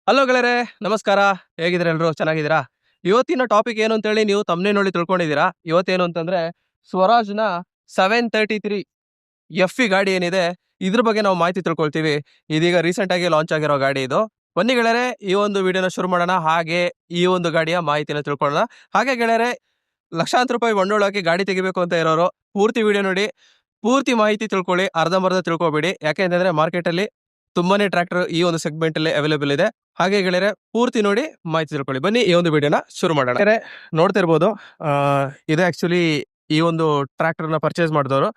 Hello ಗೆಳೆಯರೆ, ನಮಸ್ಕಾರ. ಹೇಗಿದ್ದೀರಾ ಎಲ್ರು? ಚೆನ್ನಾಗಿದ್ದೀರಾ? ಇವತ್ತಿನ ಟಾಪಿಕ್ ಏನು ಅಂತೇಳಿ ನೀವು ತಮ್ಮನೇ ನೋಡಿ ತಿಳ್ಕೊಂಡಿದ್ದೀರಾ. ಇವತ್ತೇನು ಅಂತಂದ್ರೆ ಸ್ವರಾಜ್ನ 733 ಎಫ್ ಗಾಡಿ ಏನಿದೆ, ಇದ್ರ ಬಗ್ಗೆ ನಾವು ಮಾಹಿತಿ ತಿಳ್ಕೊಳ್ತೀವಿ. ಇದೀಗ ರೀಸೆಂಟ್ ಆಗಿ ಲಾಂಚ್ ಆಗಿರೋ ಗಾಡಿ ಇದು. ಬನ್ನಿ ಗೆಳೆಯರೆ, ಈ ಒಂದು ವಿಡಿಯೋನ ಶುರು ಮಾಡೋಣ. ಹಾಗೆ ಈ ಒಂದು ಗಾಡಿಯ ಮಾಹಿತಿನ ತಿಳ್ಕೊಳ್ಳೋಣ. ಹಾಗೆ ಗೆಳೆಯರೆ, ಲಕ್ಷಾಂತರ ರೂಪಾಯಿ ಬಂಡವಾಳ ಹಾಕಿ ಗಾಡಿ ತೆಗಿಬೇಕು ಅಂತ ಇರೋರು ಪೂರ್ತಿ ವಿಡಿಯೋ ನೋಡಿ, ಪೂರ್ತಿ ಮಾಹಿತಿ ತಿಳ್ಕೊಳ್ಳಿ. ಅರ್ಧಂಬರ್ಧ ತಿಳ್ಕೊಬೇಡಿ. ಯಾಕೆಂತಂದ್ರೆ ಮಾರ್ಕೆಟಲ್ಲಿ ತುಂಬಾನೇ ಟ್ರ್ಯಾಕ್ಟರ್ ಈ ಒಂದು ಸೆಗ್ಮೆಂಟ್ ಅಲ್ಲಿ ಅವೈಲೇಬಲ್ ಇದೆ. ಹಾಗೆ ಗೆಳೆಯರೆ, ಪೂರ್ತಿ ನೋಡಿ ಮಾಹಿತಿ ತಿಳ್ಕೊಳ್ಳಿ. ಬನ್ನಿ ಈ ಒಂದು ವಿಡಿಯೋನ ಶುರು ಮಾಡೋಣ. ಗೆಳೆಯರೆ, ನೋಡ್ತಿರ್ಬೋದು, ಇದು ಆಕ್ಚುಲಿ ಈ ಒಂದು ಟ್ರ್ಯಾಕ್ಟರ್ ನ ಪರ್ಚೇಸ್ ಮಾಡಿದವರು.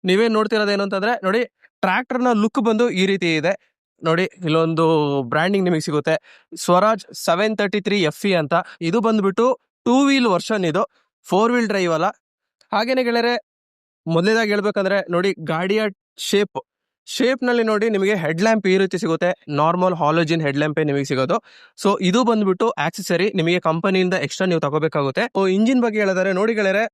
ನೀವೇನ್ ನೋಡ್ತಿರೋದು ಏನು ಅಂತಂದ್ರೆ ನೋಡಿ, ಟ್ರ್ಯಾಕ್ಟರ್ ನ ಲುಕ್ ಬಂದು ಈ ರೀತಿ ಇದೆ. ನೋಡಿ, ಇಲ್ಲೊಂದು ಬ್ರ್ಯಾಂಡಿಂಗ್ ನಿಮಗೆ ಸಿಗುತ್ತೆ, ಸ್ವರಾಜ್ 733 ಅಂತ. ಇದು ಬಂದ್ಬಿಟ್ಟು 2 ವೀಲ್ ವರ್ಷನ್, ಇದು 4 ವೀಲ್ ಡ್ರೈವ್ ಅಲ್ಲ. ಹಾಗೇನೆ ಗೆಳೆಯರೆ, ಮೊದಲನೇದಾಗಿ ಹೇಳ್ಬೇಕಂದ್ರೆ ನೋಡಿ, ಗಾಡಿಯ ಶೇಪ್ ನಲ್ಲಿ ನೋಡಿ, ನಿಮಗೆ ಹೆಡ್ ಲ್ಯಾಂಪ್ ಈ ರೀತಿ ಸಿಗುತ್ತೆ. ನಾರ್ಮಲ್ ಹಾಲೋಜಿನ್ ಹೆಡ್ ಲ್ಯಾಂಪೇ ನಿಮಗೆ ಸಿಗೋದು. ಸೊ ಇದು ಬಂದ್ಬಿಟ್ಟು ಆಕ್ಸೆಸರಿ, ನಿಮಗೆ ಕಂಪನಿಯಿಂದ ಎಕ್ಸ್ಟ್ರಾ ನೀವು ತಗೋಬೇಕಾಗುತ್ತೆ. ಇಂಜಿನ್ ಬಗ್ಗೆ ಹೇಳಿದರೆ ನೋಡಿ ಗೆಳೆಯರೆ,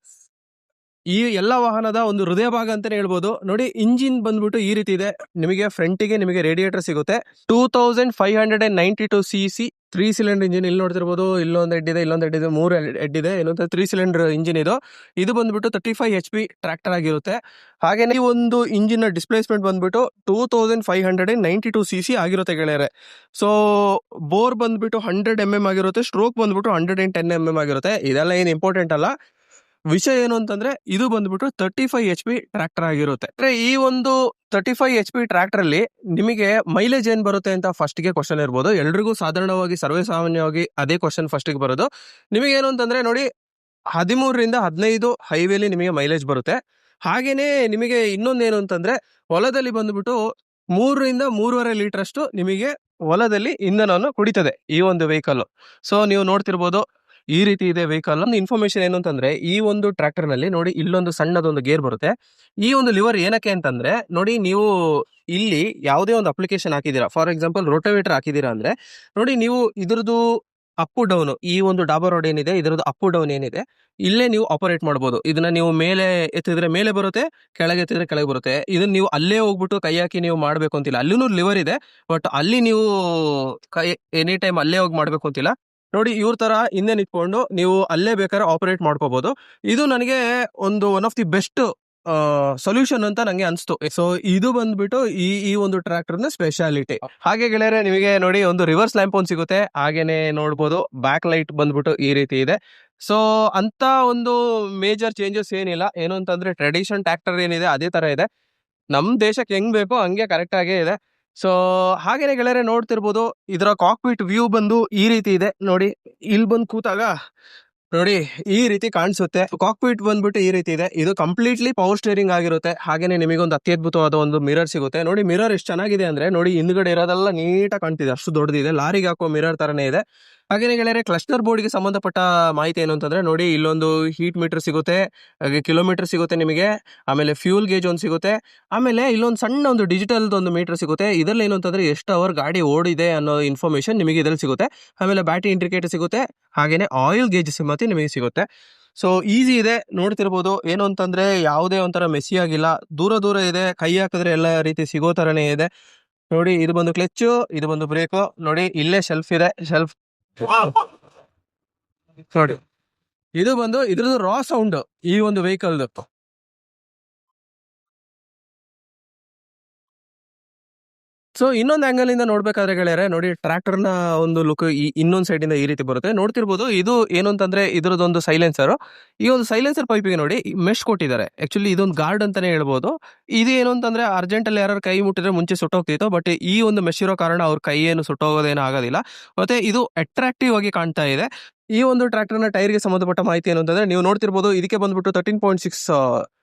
ಈ ಎಲ್ಲ ವಾಹನದ ಒಂದು ಹೃದಯ ಭಾಗ ಅಂತಾನೆ ಹೇಳ್ಬೋದು. ನೋಡಿ, ಇಂಜಿನ್ ಬಂದ್ಬಿಟ್ಟು ಈ ರೀತಿ ಇದೆ. ನಿಮಗೆ ಫ್ರಂಟಿಗೆ ನಿಮಗೆ ರೇಡಿಯೇಟರ್ ಸಿಗುತ್ತೆ. 2592 cc 3 ಸಿಲಿಂಡರ್ ಇಂಜಿನ್. ಇಲ್ಲಿ ನೋಡ್ತಿರ್ಬೋದು, ಇಲ್ಲೊಂದು ಹೆಡ್ ಇದೆ, ಇಲ್ಲೊಂದು ಹೆಡ್ ಇದೆ, 3 ಹೆಡ್ ಇದೆ. ಇನ್ನೊಂದು 3 ಸಿಲಿಂಡರ್ ಇಂಜಿನ್ ಇದು ಬಂದ್ಬಿಟ್ಟು 35 HP ಟ್ರ್ಯಾಕ್ಟರ್ ಆಗಿರುತ್ತೆ. ಹಾಗೇನೆ ಈ ಒಂದು ಇಂಜಿನ್ ಡಿಸ್ಪ್ಲೇಸ್ಮೆಂಟ್ ಬಂದ್ಬಿಟ್ಟು 2592 cc ಆಗಿರುತ್ತೆ ಗೆಳೆಯರೆ. ಸೊ ಬೋರ್ ಬಂದ್ಬಿಟ್ಟು 100 mm ಆಗಿರುತ್ತೆ. ಸ್ಟ್ರೋಕ್ ಬಂದ್ಬಿಟ್ಟು 110 mm ಆಗಿರುತ್ತೆ. ಇದೆಲ್ಲ ಏನು ಇಂಪಾರ್ಟೆಂಟ್ ಅಲ್ಲ. ವಿಷಯ ಏನು ಅಂತಂದ್ರೆ, ಇದು ಬಂದ್ಬಿಟ್ಟು 35 HP ಟ್ರ್ಯಾಕ್ಟರ್ ಆಗಿರುತ್ತೆ. ಈ ಒಂದು 35 HP ಟ್ರ್ಯಾಕ್ಟರ್ ಅಲ್ಲಿ ನಿಮಗೆ ಮೈಲೇಜ್ ಏನ್ ಬರುತ್ತೆ ಅಂತ ಫಸ್ಟ್ ಗೆ ಕ್ವಶನ್ ಇರ್ಬೋದು. ಎಲ್ರಿಗೂ ಸಾಧಾರಣವಾಗಿ ಸರ್ವೇ ಸಾಮಾನ್ಯವಾಗಿ ಅದೇ ಕ್ವಶನ್ ಫಸ್ಟ್ ಗೆ ಬರೋದು. ನಿಮಗೆ ಏನು ಅಂತಂದ್ರೆ ನೋಡಿ, 13 ರಿಂದ 15 ಹೈವೇಲಿ ನಿಮಗೆ ಮೈಲೇಜ್ ಬರುತ್ತೆ. ಹಾಗೇನೆ ನಿಮಗೆ ಇನ್ನೊಂದೇನು ಅಂತಂದ್ರೆ, ಹೊಲದಲ್ಲಿ ಬಂದ್ಬಿಟ್ಟು 3 ರಿಂದ 3.5 ಲೀಟರ್ ಅಷ್ಟು ನಿಮಗೆ ಹೊಲದಲ್ಲಿ ಇಂಧನವನ್ನು ಕುಡಿತದೆ ಈ ಒಂದು ವೆಹಿಕಲ್. ಸೊ ನೀವು ನೋಡ್ತಿರ್ಬೋದು, ಈ ರೀತಿ ಇದೆ ವೆಹಿಕಲ್. ಒಂದು ಇನ್ಫಾರ್ಮೇಶನ್ ಏನು ಅಂತಂದ್ರೆ, ಈ ಒಂದು ಟ್ರ್ಯಾಕ್ಟರ್ ನಲ್ಲಿ ನೋಡಿ, ಇಲ್ಲೊಂದು ಸಣ್ಣದೊಂದು ಗೇರ್ ಬರುತ್ತೆ. ಈ ಒಂದು ಲಿವರ್ ಏನಕ್ಕೆ ಅಂತಂದ್ರೆ ನೋಡಿ, ನೀವು ಇಲ್ಲಿ ಯಾವುದೇ ಒಂದು ಅಪ್ಲಿಕೇಶನ್ ಹಾಕಿದೀರಾ, ಫಾರ್ ಎಕ್ಸಾಂಪಲ್ ರೋಟೋವೇಟರ್ ಹಾಕಿದೀರಾ ಅಂದ್ರೆ ನೋಡಿ, ನೀವು ಇದ್ರದ್ದು ಅಪ್ ಡೌನ್, ಈ ಒಂದು ಡಾಬರ್ ರೋಡ್ ಏನಿದೆ, ಇದರದ್ದು ಅಪ್ ಡೌನ್ ಏನಿದೆ, ಇಲ್ಲೇ ನೀವು ಆಪರೇಟ್ ಮಾಡಬಹುದು. ಇದನ್ನ ನೀವು ಮೇಲೆ ಎತ್ತಿದ್ರೆ ಮೇಲೆ ಬರುತ್ತೆ, ಕೆಳಗೆ ಎತ್ತಿದ್ರೆ ಕೆಳಗೆ ಬರುತ್ತೆ. ಇದನ್ನ ನೀವು ಅಲ್ಲೇ ಹೋಗ್ಬಿಟ್ಟು ಕೈ ಹಾಕಿ ನೀವು ಮಾಡ್ಬೇಕು ಅಂತಿಲ್ಲ. ಅಲ್ಲೂ ಲಿವರ್ ಇದೆ, ಬಟ್ ಅಲ್ಲಿ ನೀವು ಕೈ ಎನಿ ಟೈಮ್ ಅಲ್ಲೇ ಹೋಗಿ ಮಾಡ್ಬೇಕು ಅಂತಿಲ್ಲ. ನೋಡಿ, ಇವ್ರ ತರ ಹಿಂದೆ ನಿಂತ್ಕೊಂಡು ನೀವು ಅಲ್ಲೇ ಬೇಕಾದ್ರೆ ಆಪರೇಟ್ ಮಾಡ್ಕೋಬಹುದು. ಇದು ನನಗೆ one of the best solution ಅಂತ ನಂಗೆ ಅನ್ಸ್ತು. ಸೊ ಇದು ಬಂದ್ಬಿಟ್ಟು ಈ ಒಂದು ಟ್ರ್ಯಾಕ್ಟರ್ ನ ಸ್ಪೆಷಾಲಿಟಿ. ಹಾಗೆ ಗೆಳೆಯರೆ, ನಿಮಗೆ ನೋಡಿ ಒಂದು ರಿವರ್ಸ್ ಲ್ಯಾಂಪ್ ಒಂದು ಸಿಗುತ್ತೆ. ಹಾಗೇನೆ ನೋಡ್ಬೋದು, ಬ್ಯಾಕ್ ಲೈಟ್ ಬಂದ್ಬಿಟ್ಟು ಈ ರೀತಿ ಇದೆ. ಸೊ ಅಂತ ಒಂದು ಮೇಜರ್ ಚೇಂಜಸ್ ಏನಿಲ್ಲ. ಏನು ಅಂತಂದ್ರೆ, ಟ್ರೆಡಿಷನ್ ಟ್ರ್ಯಾಕ್ಟರ್ ಏನಿದೆ ಅದೇ ತರ ಇದೆ. ನಮ್ ದೇಶಕ್ಕೆ ಹೆಂಗ್ ಬೇಕೋ ಹಂಗೆ ಕರೆಕ್ಟ್ ಆಗೇ ಇದೆ. ಸೊ ಹಾಗೇನೆ ಗೆಳೆಯರೆ, ನೋಡ್ತಿರ್ಬೋದು, ಇದರ ಕಾಕ್ಪಿಟ್ ವ್ಯೂ ಬಂದು ಈ ರೀತಿ ಇದೆ. ನೋಡಿ, ಇಲ್ಲಿ ಬಂದು ಕೂತಾಗ ನೋಡಿ ಈ ರೀತಿ ಕಾಣಿಸುತ್ತೆ. ಕಾಕ್ಪಿಟ್ ಬಂದ್ಬಿಟ್ಟು ಈ ರೀತಿ ಇದೆ. ಇದು ಕಂಪ್ಲೀಟ್ಲಿ ಪವರ್ ಸ್ಟೇರಿಂಗ್ ಆಗಿರುತ್ತೆ. ಹಾಗೇನೆ ನಿಮಗೊಂದು ಅತ್ಯದ್ಭುತವಾದ ಒಂದು ಮಿರರ್ ಸಿಗುತ್ತೆ. ನೋಡಿ, ಮಿರರ್ ಎಷ್ಟು ಚೆನ್ನಾಗಿದೆ ಅಂದ್ರೆ ನೋಡಿ, ಹಿಂದ್ಗಡೆ ಇರೋದೆಲ್ಲ ನೀಟಾಗಿ ಕಾಣ್ತಿದೆ, ಅಷ್ಟು ದೊಡ್ಡದಿದೆ. ಲಾರಿಗೆ ಹಾಕೋ ಮಿರರ್ ತರನೇ ಇದೆ. ಹಾಗೇನೆ ಗೆಳೆಯರೆ, ಕ್ಲಸ್ಟರ್ ಬೋರ್ಡ್ಗೆ ಸಂಬಂಧಪಟ್ಟ ಮಾಹಿತಿ ಏನು ಅಂತಂದ್ರೆ ನೋಡಿ, ಇಲ್ಲೊಂದು ಹೀಟ್ ಮೀಟರ್ ಸಿಗುತ್ತೆ, ಹಾಗೆ ಕಿಲೋಮೀಟರ್ ಸಿಗುತ್ತೆ ನಿಮಗೆ, ಆಮೇಲೆ ಫ್ಯೂಲ್ ಗೇಜ್ ಒಂದು ಸಿಗುತ್ತೆ, ಆಮೇಲೆ ಇಲ್ಲೊಂದು ಸಣ್ಣ ಒಂದು ಡಿಜಿಟಲ್ ಒಂದು ಮೀಟರ್ ಸಿಗುತ್ತೆ. ಇದರಲ್ಲಿ ಏನು ಅಂತಂದ್ರೆ ಎಷ್ಟು ಅವರ್ ಗಾಡಿ ಓಡಿದೆ ಅನ್ನೋ ಇನ್ಫಾರ್ಮೇಶನ್ ನಿಮಗೆ ಇದರಲ್ಲಿ ಸಿಗುತ್ತೆ. ಆಮೇಲೆ ಬ್ಯಾಟರಿ ಇಂಡಿಕೇಟರ್ ಸಿಗುತ್ತೆ, ಹಾಗೇನೆ ಆಯಿಲ್ ಗೇಜ್ ಮತ್ತೆ ನಿಮಗೆ ಸಿಗುತ್ತೆ. ಸೊ ಈಸಿ ಇದೆ, ನೋಡ್ತಿರ್ಬೋದು. ಏನು ಅಂತಂದ್ರೆ ಯಾವುದೇ ಒಂಥರ ಮೆಸ್ಸಿ ಆಗಿಲ್ಲ, ದೂರ ಇದೆ, ಕೈ ಹಾಕಿದ್ರೆ ಎಲ್ಲ ರೀತಿ ಸಿಗೋ ತರನೇ ಇದೆ. ನೋಡಿ, ಇದು ಬಂದು ಕ್ಲಚ್, ಇದು ಬಂದು ಬ್ರೇಕ್. ನೋಡಿ, ಇಲ್ಲೇ ಶೆಲ್ಫ್ ಇದೆ, ಶೆಲ್ಫ್ ನೋಡಿ. ಇದು ಬಂದು ಇದ್ರದ್ದು ರಾ ಸೌಂಡ್ ಈ ಒಂದು ವೆಹಿಕಲ್. ಸೊ ಇನ್ನೊಂದು ಆಂಗಲ್ ಇಂದ ನೋಡ್ಬೇಕಾದ್ರೆ ಗೆಳೆಯರೆ, ನೋಡಿ, ಟ್ರ್ಯಾಕ್ಟರ್ ನ ಒಂದು ಲುಕ್ ಇನ್ನೊಂದ್ ಸೈಡ್ ಇಂದ ಈ ರೀತಿ ಬರುತ್ತೆ. ನೋಡ್ತಿರ್ಬೋದು, ಇದು ಏನು ಅಂತಂದ್ರೆ ಇದ್ರದೊಂದು ಸೈಲೆನ್ಸರ್. ಈ ಒಂದು ಸೈಲೆನ್ಸರ್ ಪೈಪಿಗೆ ನೋಡಿ ಮೆಶ್ ಕೊಟ್ಟಿದ್ದಾರೆ. ಆಕ್ಚುಲಿ ಇದೊಂದು ಗಾರ್ಡ್ ಅಂತಾನೆ ಹೇಳ್ಬೋದು. ಇದು ಏನು ಅಂತಂದ್ರೆ, ಅರ್ಜೆಂಟ್ ಅಲ್ಲಿ ಯಾರು ಕೈ ಮುಟ್ಟಿದ್ರೆ ಮುಂಚೆ ಸುಟ್ಟೋಗ್ತಿತ್ತು, ಬಟ್ ಈ ಒಂದು ಮೆಶ್ ಇರೋ ಕಾರಣ ಅವ್ರ ಕೈ ಏನು ಸುಟ್ಟೋಗೋದೇನು ಆಗೋದಿಲ್ಲ. ಮತ್ತೆ ಇದು ಅಟ್ರಾಕ್ಟಿವ್ ಆಗಿ ಕಾಣ್ತಾ ಇದೆ. ಈ ಒಂದು ಟ್ರ್ಯಾಕ್ಟರ್ ನ ಟೈರ್ ಗೆ ಸಂಬಂಧಪಟ್ಟ ಮಾಹಿತಿ ಏನು ಅಂತಂದ್ರೆ, ನೀವು ನೋಡ್ತಿರ್ಬೋದು, ಇದಕ್ಕೆ ಬಂದ್ಬಿಟ್ಟು 13.6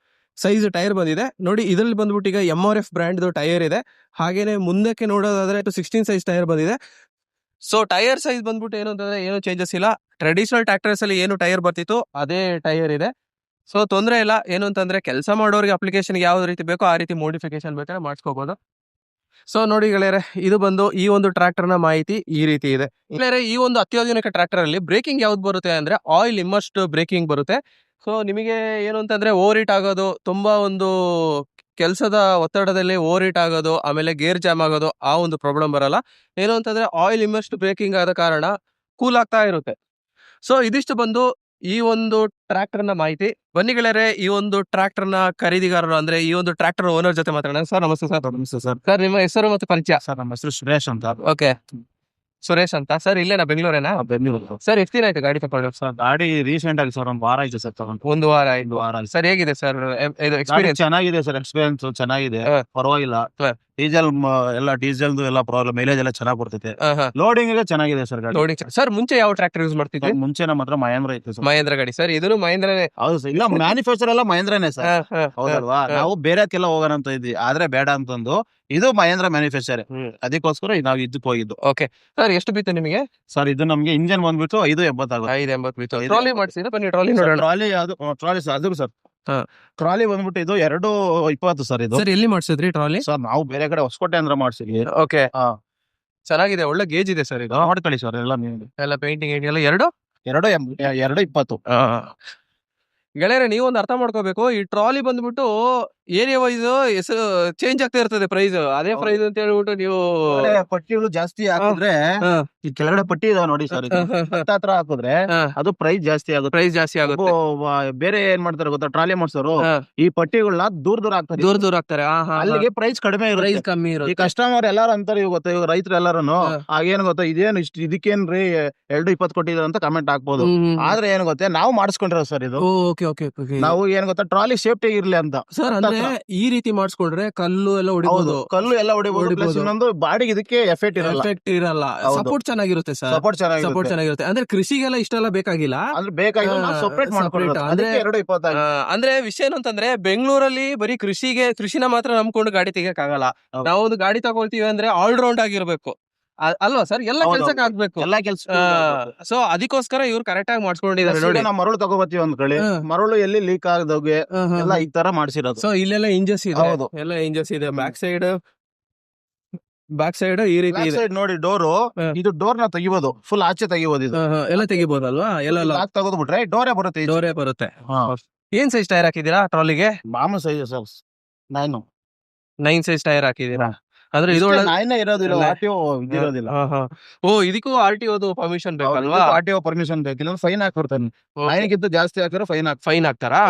ಸೈಜ್ ಟೈರ್ ಬಂದಿದೆ. ನೋಡಿ, ಇದರಲ್ಲಿ ಬಂದ್ಬಿಟ್ಟು ಈಗ MRF ಬ್ರ್ಯಾಂಡ್ ಟೈರ್ ಇದೆ. ಹಾಗೇನೆ ಮುಂದಕ್ಕೆ ನೋಡೋದಾದ್ರೆ 16 ಸೈಜ್ ಟೈರ್ ಬಂದಿದೆ. ಸೊ ಟೈರ್ ಸೈಜ್ ಬಂದ್ಬಿಟ್ಟು ಏನು ಅಂತಂದ್ರೆ ಏನು ಚೇಂಜಸ್ ಇಲ್ಲ. ಟ್ರೆಡಿಷನಲ್ ಟ್ರ್ಯಾಕ್ಟರ್ಸ್ ಅಲ್ಲಿ ಏನು ಟೈರ್ ಬರ್ತಿತ್ತು ಅದೇ ಟೈರ್ ಇದೆ. ಸೊ ತೊಂದರೆ ಇಲ್ಲ. ಏನು ಅಂತಂದ್ರೆ, ಕೆಲಸ ಮಾಡೋರಿಗೆ ಅಪ್ಲಿಕೇಶನ್ ಯಾವ ರೀತಿ ಬೇಕೋ ಆ ರೀತಿ ಮೋಡಿಫಿಕೇಶನ್ ಬೇಕಾದ್ರೆ ಮಾಡಿಸ್ಕೋಬಹುದು. ಸೊ ನೋಡಿ ಗೆಳೆಯರೆ, ಇದು ಬಂದು ಈ ಒಂದು ಟ್ರ್ಯಾಕ್ಟರ್ ನ ಮಾಹಿತಿ ಈ ರೀತಿ ಇದೆ. ಗೆಳೆಯರೆ, ಈ ಒಂದು ಅತ್ಯಾಧುನಿಕ ಟ್ರ್ಯಾಕ್ಟರ್ ಅಲ್ಲಿ ಬ್ರೇಕಿಂಗ್ ಯಾವ್ದು ಬರುತ್ತೆ ಅಂದ್ರೆ ಆಯಿಲ್ ಇಮ್ಮರ್ಸ್ಡ್ ಬ್ರೇಕಿಂಗ್ ಬರುತ್ತೆ. ಸೊ ನಿಮಗೆ ಏನು ಅಂತಂದ್ರೆ ಓವರ್ ಹೀಟ್ ಆಗೋದು, ತುಂಬಾ ಒಂದು ಕೆಲಸದ ಒತ್ತಡದಲ್ಲಿ ಓವರ್ ಹೀಟ್ ಆಗೋದು, ಆಮೇಲೆ ಗೇರ್ ಜಾಮ್ ಆಗೋದು ಆ ಒಂದು ಪ್ರಾಬ್ಲಮ್ ಬರಲ್ಲ. ಏನು ಅಂತಂದ್ರೆ ಆಯಿಲ್ ಇಮ್ಮರ್ಸ್ಡ್ ಬ್ರೇಕಿಂಗ್ ಆದ ಕಾರಣ ಕೂಲ್ ಆಗ್ತಾ ಇರುತ್ತೆ. ಸೊ ಇದಿಷ್ಟು ಬಂದು ಈ ಒಂದು ಟ್ರ್ಯಾಕ್ಟರ್ನ ಮಾಹಿತಿ. ಬನ್ನಿ ಗೆಳೆಯರೆ, ಈ ಒಂದು ಟ್ರ್ಯಾಕ್ಟರ್ನ ಖರೀದಿಗಾರರು ಅಂದ್ರೆ ಈ ಒಂದು ಟ್ರ್ಯಾಕ್ಟರ್ ಓನರ್ ಜೊತೆ ಮಾತಾಡೋಣ. ಸರ್ ನಮಸ್ತೆ ಸರ್. ನಮಸ್ತೆ ಸರ್. ಸರ್ ನಿಮ್ಮ ಹೆಸರು ಮತ್ತು ಪರಿಚಯ? ಸರ್ ನಮ್ಮ ಹೆಸರು ಸುರೇಶ್ ಅಂತ. ಓಕೆ, ಸುರೇಶ್ ಅಂತ. ಸರ್ ಇಲ್ಲೇನಾ, ಬೆಂಗಳೂರೇನಾ? ಬೆಂಗಳೂರು. ಸರ್ ಎಷ್ಟು ದಿನ ಆಯ್ತು ಗಾಡಿ ತಗೊಂಡು? ಸರ್ ಗಾಡಿ ರೀಸೆಂಟ್ ಆಗಿ ಸರ್ 1 ವಾರ ಆಯ್ತು ಸರ್ ತಗೊಂಡು. 1 ವಾರ ಆಯ್ತು. ಸರ್ ಹೇಗಿದೆ ಸರ್ ಇದು ಗಾಡಿ ಎಕ್ಸ್ಪೀರಿಯನ್ಸ್? ಚೆನ್ನಾಗಿದೆ ಸರ್, ಎಕ್ಸ್ಪೀರಿಯನ್ಸ್ ಚೆನ್ನಾಗಿದೆ, ಹಾ. ಪರವಾಗಿಲ್ಲ. ಹಾ. ಡೀಸೆಲ್ ಎಲ್ಲ ಡೀಸೆಲ್ದು ಎಲ್ಲ ಪ್ರಾಬ್ಲಮ್, ಮೈಲೇಜ್ ಎಲ್ಲ ಚೆನ್ನಾಗಿ ಬರ್ತೈತೆ. ಲೋಡಿಂಗ್ ಚೆನ್ನಾಗಿದೆ ಸರ್ ಗಾಡಿ. ನೋಡಿ ಸರ್, ಮುಂಚೆ ಯಾವ ಟ್ರ್ಯಾಕ್ಟರ್ ಯೂಸ್ ಮಾಡ್ತಿದ್ದೆ? ಸರ್, ಮುಂಚೆ ನಮ್ಮ ಹತ್ರ ಮಹೇಂದ್ರ ಇತ್ತು ಸರ್. ಮಹೇಂದ್ರ ಗಾಡಿ. ಸರ್ ಇದನ್ನು ಮಹೇಂದ್ರನೇ? ಹೌದು ಸರ್. ಇಲ್ಲ, ಮ್ಯಾನುಫ್ಯಾಕ್ಚರ್ ಎಲ್ಲ ಮಹೇಂದ್ರನೇ ಸರ್. ಹೌದಲ್ವಾ? ನಾವು ಬೇರೆದಕ್ಕೆಲ್ಲ ಹೋಗೋಣ ಅಂತ ಇದ್ವಿ, ಆದ್ರೆ ಬೇಡ ಅಂತಂದು ಇದು ಮಹೇಂದ್ರ ಮ್ಯಾನುಫ್ಯಾಕ್ಚರ್, ಅದಕ್ಕೋಸ್ಕರ ನಾವು ಇದಕ್ಕೆ ಹೋಗಿದ್ದು. ಓಕೆ ಸರ್, ಎಷ್ಟು ಬಿತ್ತು ನಿಮಗೆ? ಸರ್ ಇದು ನಮ್ಗೆ ಇಂಜನ್ ಬಂದ್ಬಿಟ್ಟು 580 ಆಗುತ್ತೆ. 580 ಬಿತ್ತು. ಟ್ರಾಲಿ ಮಾಡಿಸಿದ್ರೆ ಬನ್ನಿ, ಟ್ರಾಲಿ ನೋಡೋಣ. ಟ್ರಾಲಿ ಯಾವ್ದು? ಟ್ರಾಲಿ ಸರ್, ಅದು ಸರ್. ಹಾ. ಟ್ರಾಲಿ ಬಂದ್ಬಿಟ್ಟು ಇದು 220 ಸರ್. ಇದು ಸರ್ ಎಲ್ಲಿ ಮಾಡಿಸಿದ್ರಿ ಟ್ರಾಲಿ? ಸರ್ ನಾವು ಬೇರೆ ಕಡೆ ಹೊಸಕೋಟೆ ಅಂದ್ರೆ ಮಾಡ್ಸಿದ್ವಿ. ಓಕೆ, ಚೆನ್ನಾಗಿದೆ, ಒಳ್ಳೆ ಗೇಜ್ ಇದೆ ಸರ್ ಇದು. ಮಾಡ್ಕೊಳ್ಳಿ ಸರ್, ಎಲ್ಲ ನೀವು ಎಲ್ಲ ಪೇಂಟಿಂಗ್ ಎಲ್ಲ 220. ಗೆಳೆಯರೆ, ನೀವೊಂದು ಅರ್ಥ ಮಾಡ್ಕೋಬೇಕು, ಈ ಟ್ರಾಲಿ ಬಂದ್ಬಿಟ್ಟು ಏರಿಯಾ ವೈಸ್ ಹೆಸರು ಚೇಂಜ್ ಆಗ್ತಾ ಇರ್ತದೆ ಪ್ರೈಸ್. ಅದೇ ಪ್ರೈಸ್ ಅಂತ ಹೇಳ್ಬಿಟ್ಟು ನೀವು ಪಟ್ಟಿಗಳು ಜಾಸ್ತಿ ಹಾಕಿದ್ರೆ, ಈ ಕೆಳಗಡೆ ಪಟ್ಟಿ ಇದಾವೆ ನೋಡಿ ಸರ್, ಹತ್ರ ಹಾಕಿದ್ರೆ ಅದು ಪ್ರೈಸ್ ಜಾಸ್ತಿ ಆಗುತ್ತೆ. ಪ್ರೈಸ್ ಜಾಸ್ತಿ ಆಗುತ್ತೆ. ಬೇರೆ ಏನ್ ಮಾಡ್ತಾರೆ ಗೊತ್ತಾ, ಟ್ರಾಲಿ ಮಾಡ್ಸೋರು ಈ ಪಟ್ಟಿಗಳನ್ನ ದೂರ ಹಾಕ್ತಾರೆ, ದೂರ ಹಾಕ್ತಾರೆ. ಅಲ್ಲಿಗೆ ಪ್ರೈಸ್ ಕಡಿಮೆ ಪ್ರೈಸ್ ಇರುತ್ತೆ. ಕಮ್ಮಿ ಈ ಇರುತ್ತೆ. ಕಸ್ಟಮರ್ ಎಲ್ಲಾರು ಅಂತಾರೆ, ಇವಾಗ ಗೊತ್ತಾ, ಇವಾಗ ರೈತರು ಎಲ್ಲಾರು ಆಗೇನ್ ಗೊತ್ತಾ, ಇದೇನು ಇಷ್ಟು ಇದಕ್ಕೇನ್ರಿ 220 ಕೊಟ್ಟಿದ್ರು ಅಂತ ಕಮೆಂಟ್ ಹಾಕ್ಬೋದು. ಆದ್ರೆ ಏನ್ ಗೊತ್ತಾ, ನಾವು ಮಾಡಿಸ್ಕೊಂಡಿರೋ ಸರ್ ಇದು. Okay okay okay. ನಾವು ಏನ್ ಗೊತ್ತಾ, ಟ್ರಾಲಿ ಸೇಫ್ಟಿ ಇರ್ಲಿ ಅಂತ. ಸರ್ ಅಂದ್ರೆ ಈ ರೀತಿ ಮಾಡಿಸ್ಕೊಂಡ್ರೆ ಕಲ್ಲು ಎಲ್ಲ ಹೊಡಿಬಹುದು, ಕಲ್ಲು ಎಲ್ಲ ಹೊಡಿಬಹುದು. ಪ್ಲಸ್ ಇನ್ನೊಂದು ಬಾಡಿಗೆ ಇದಕ್ಕೆ ಎಫೆಕ್ಟ್ ಇರಲ್ಲ. ಹೌದು. ಸಪೋರ್ಟ್ ಚೆನ್ನಾಗಿರುತ್ತೆ ಸರ್. ಸಪೋರ್ಟ್ ಸಪೋರ್ಟ್ ಚೆನ್ನಾಗಿರುತ್ತೆ. ಅಂದ್ರೆ ಕೃಷಿಗೆಲ್ಲ ಇಷ್ಟೆಲ್ಲ ಬೇಕಾಗಿಲ್ಲ, ಅಂದ್ರೆ ಬೇಕಾಗಿ ಸಪರೇಟ್ ಮಾಡ್ಕೊಳ್ಳೋದು. ಅಂದ್ರೆ ಅದಕ್ಕೆ 220 ಆಗಿದೆ. ಅಂದ್ರೆ ವಿಷಯ ಏನು ಅಂತಂದ್ರೆ, ಬೆಂಗಳೂರಲ್ಲಿ ಬರೀ ಕೃಷಿನ ಮಾತ್ರ ನಂಬ್ಕೊಂಡು ಗಾಡಿ ತೆಗಿಯಕ್ಕಾಗಲ್ಲ. ಹೌದು. ನಾವು ಒಂದು ಗಾಡಿ ತಗೊಳ್ತೀವಿ ಅಂದ್ರೆ ಆಲ್ ರೌಂಡ್ ಆಗಿರ್ಬೇಕು, ಅಲ್ವಾ ಸರ್? ಎಲ್ಲ ಹೌದು. ಕೆಲ್ಸಕ್ಕೆ ಆಗ್ಬೇಕು. ಎಲ್ಲಾ ಕೆಲ್ಸ. ಸೊ ಅದಕ್ಕೋಸ್ಕರ ಇವ್ರು ಕರೆಕ್ಟ್ ಆಗಿ ಮಾಡ್ಸ್ಕೊಂಡಿದ್ದಾರೆ ನೋಡಿ. ನಾವು ಮರಳು ತಗೋಬತ್ತೀವಿ ಒಂದ್ ಕಡೆ, ಮರಳು ಎಲ್ಲಿ ಲೀಕ್ ಆಗದೋಗೆ ಎಲ್ಲ ಈ ತರ ಮಾಡ್ಸಿರೋದು. ಸೊ ಇಲ್ಲೆಲ್ಲ ಇಂಜಸ್ ಇದೆ. ಹೌದು. ಎಲ್ಲ ಇಂಜಸ್ ಇದೆ. ಬ್ಯಾಕ್ ಸೈಡ್ ಈ ರೀತಿ ಇದೆ. ಸೈಡ್ ನೋಡಿ ಡೋರು, ಇದು ಡೋರ್ ನ ತೆಗಿಬೋದು, ಫುಲ್ ಆಚೆ ತೆಗಿಬೋದು. ಇದು ಎಲ್ಲ ತೆಗಿಬಹುದಲ್ವಾ? ಎಲ್ಲ ಲಾಕ್ ತೆಗೆದು ಬಿಟ್ರೆ ಡೋರೇ ಬರುತ್ತೆ. ಡೋರೇ ಬರುತ್ತೆ. ಏನ್ ಸೈಜ್ ಟೈರ್ ಹಾಕಿದೀರಾ ಟ್ರಾಲಿಗೆ? ಮಾಮೂಲು ಸೈಜ್ ಸರ್, 9 ಸೈಜ್ ಟೈರ್ ಹಾಕಿದೀರಾ? ಅಂದ್ರೆ ಇದು ಇರೋದಿಲ್ಲ, RTO ಇರೋದಿಲ್ಲ. ಇದಕ್ಕೂ RTO ಪರ್ಮಿಷನ್ ಬೇಕಲ್ವಾ? RTO ಪರ್ಮಿಷನ್ ಬೇಕಿಲ್ಲ, ಫೈನ್ ಹಾಕ್ಬಿಡ್ತಾನೆ. 9 ಜಾಸ್ತಿ ಹಾಕಿದ್ರೆ ಫೈನ್ ಹಾಕ್ತಾರಾ?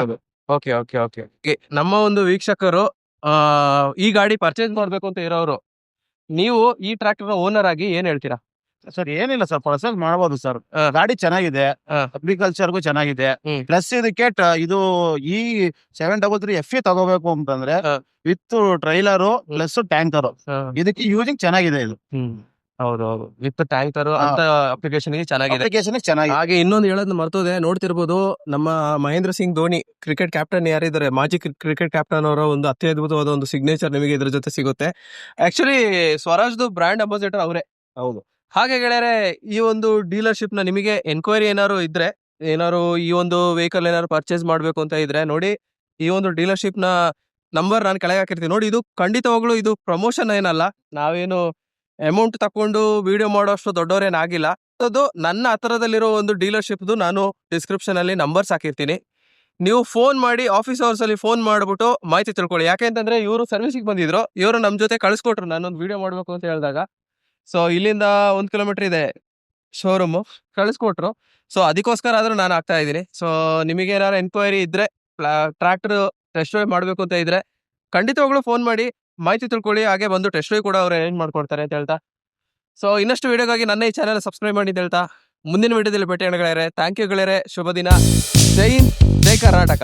Okay okay okay. ನಮ್ಮ ಒಂದು ವೀಕ್ಷಕರು ಈ ಗಾಡಿ ಪರ್ಚೇಸ್ ಮಾಡ್ಬೇಕು ಅಂತ ಇರೋರು, ನೀವು ಈ ಟ್ರ್ಯಾಕ್ಟರ್ ಓನರ್ ಆಗಿ ಏನ್ ಹೇಳ್ತೀರಾ? ಸರ್ ಏನಿಲ್ಲ ಸರ್, ಪರ್ಚೇಸ್ ಮಾಡಬಹುದು ಸರ್. ಗಾಡಿ ಚೆನ್ನಾಗಿದೆ, ಅಗ್ರಿಕಲ್ಚರ್ಗೂ ಚೆನ್ನಾಗಿದೆ. ಪ್ಲಸ್ ಇದಕ್ಕೆ ಇದು ಈ 733 FE ತಗೋಬೇಕು ಅಂತಂದ್ರೆ ವಿತ್ ಟ್ರೈಲರು ಪ್ಲಸ್ ಟ್ಯಾಂಕರ್, ಇದಕ್ಕೆ ಯೂಸಿಂಗ್ ಚೆನ್ನಾಗಿದೆ ಇದು. ಹೌದೌದು, ವಿತ್ ಟ್ಯಾಂಕರ್ ಅಂತ ಅಪ್ಲಿಕೇಶನ್ ಚೆನ್ನಾಗಿದೆ. ಅಪ್ಲಿಕೇಶನ್ ಚೆನ್ನಾಗಿದೆ. ಹಾಗೆ ಇನ್ನೊಂದು ಹೇಳೋದು ಮರ್ತೋದೆ, ನೋಡ್ತಿರ್ಬೋದು, ನಮ್ಮ ಮಹೇಂದ್ರ ಸಿಂಗ್ ಧೋನಿ ಕ್ರಿಕೆಟ್ ಕ್ಯಾಪ್ಟನ್ ಯಾರಿದ್ದಾರೆ, ಮಾಜಿ ಕ್ರಿಕೆಟ್ ಕ್ಯಾಪ್ಟನ್ ಅವರ ಒಂದು ಅತ್ಯದ್ಭುತವಾದ ಒಂದು ಸಿಗ್ನೇಚರ್ ನಿಮಗೆ ಇದ್ರ ಜೊತೆ ಸಿಗುತ್ತೆ. ಆಕ್ಚುಲಿ ಸ್ವರಾಜ್ದು ಬ್ರಾಂಡ್ ಅಂಬಾಸಿಡರ್ ಅವರೇ. ಹೌದು. ಹಾಗೆ ಗೆಳೆಯರೆ, ಈ ಒಂದು ಡೀಲರ್ಶಿಪ್ ನ ನಿಮಗೆ ಎನ್ಕ್ವೈರಿ ಏನಾದ್ರು ಇದ್ರೆ, ಏನಾದ್ರು ಈ ಒಂದು ವೆಹಿಕಲ್ ಏನಾದ್ರು ಪರ್ಚೇಸ್ ಮಾಡ್ಬೇಕು ಅಂತ ಇದ್ರೆ ನೋಡಿ, ಈ ಒಂದು ಡೀಲರ್ಶಿಪ್ ನ ನಂಬರ್ ನಾನು ಕೆಳಗೆ ಹಾಕಿರ್ತೀನಿ ನೋಡಿ. ಇದು ಖಂಡಿತವಾಗ್ಲೂ ಇದು ಪ್ರಮೋಷನ್ ಏನಲ್ಲ, ನಾವೇನು ಅಮೌಂಟ್ ತಕೊಂಡು ವಿಡಿಯೋ ಮಾಡೋಷ್ಟು ದೊಡ್ಡವರೇನಾಗಿಲ್ಲ. ಅದು ನನ್ನ ಹತ್ರದಲ್ಲಿರೋ ಒಂದು ಡೀಲರ್ಶಿಪ್ದು ನಾನು ಡಿಸ್ಕ್ರಿಪ್ಷನ್ ಅಲ್ಲಿ ನಂಬರ್ಸ್ ಹಾಕಿರ್ತೀನಿ. ನೀವು ಫೋನ್ ಮಾಡಿ, ಆಫೀಸ್ ಅವರ್ಸ್ ಅಲ್ಲಿ ಫೋನ್ ಮಾಡ್ಬಿಟ್ಟು ಮಾಹಿತಿ ತಿಳ್ಕೊಳ್ಳಿ. ಯಾಕೆಂತಂದ್ರೆ ಇವರು ಸರ್ವಿಸಿಗೆ ಬಂದಿದ್ರು, ಇವರು ನಮ್ ಜೊತೆ ಕಳಿಸ್ಕೊಟ್ರು ನಾನೊಂದು ವಿಡಿಯೋ ಮಾಡ್ಬೇಕು ಅಂತ ಹೇಳಿದಾಗ. ಸೊ ಇಲ್ಲಿಂದ 1 ಕಿಲೋಮೀಟರ್ ಇದೆ ಶೋರೂಮ್, ಕಳಿಸ್ಕೊಟ್ರು. ಸೊ ಅದಕ್ಕೋಸ್ಕರ ಆದ್ರೂ ನಾನು ಆಗ್ತಾ ಇದ್ದೀನಿ. ಸೊ ನಿಮಗೆ ಏನಾದ್ರು ಎನ್ಕ್ವೈರಿ ಇದ್ರೆ, ಟ್ರ್ಯಾಕ್ಟರ್ ಟೆಸ್ಟ್ ಡ್ರೈವ್ ಮಾಡ್ಬೇಕು ಅಂತ ಇದ್ರೆ ಖಂಡಿತವಾಗ್ಲೂ ಫೋನ್ ಮಾಡಿ ಮಾಹಿತಿ ತಿಳ್ಕೊಳ್ಳಿ. ಹಾಗೆ ಬಂದು ಟೆಸ್ಟ್ ಡ್ರೈವ್ ಕೂಡ ಅವ್ರು ಅರೇಂಜ್ ಮಾಡ್ಕೊಡ್ತಾರೆ ಅಂತ ಹೇಳ್ತಾ, ಸೊ ಇನ್ನಷ್ಟು ವಿಡಿಯೋಗಾಗಿ ನನ್ನ ಈ ಚಾನೆಲ್ ಸಬ್ಸ್ಕ್ರೈಬ್ ಮಾಡಿ ಅಂತ ಹೇಳ್ತಾ, ಮುಂದಿನ ವಿಡಿಯೋದಲ್ಲಿ ಭೇಟಿ ಗೆಳೆಯರೆ. ಥ್ಯಾಂಕ್ ಯು ಗೆಳೆಯರೆ, ಶುಭ ದಿನ. ಜೈ ಹಿಂದ್, ಜೈ ಕರ್ನಾಟಕ.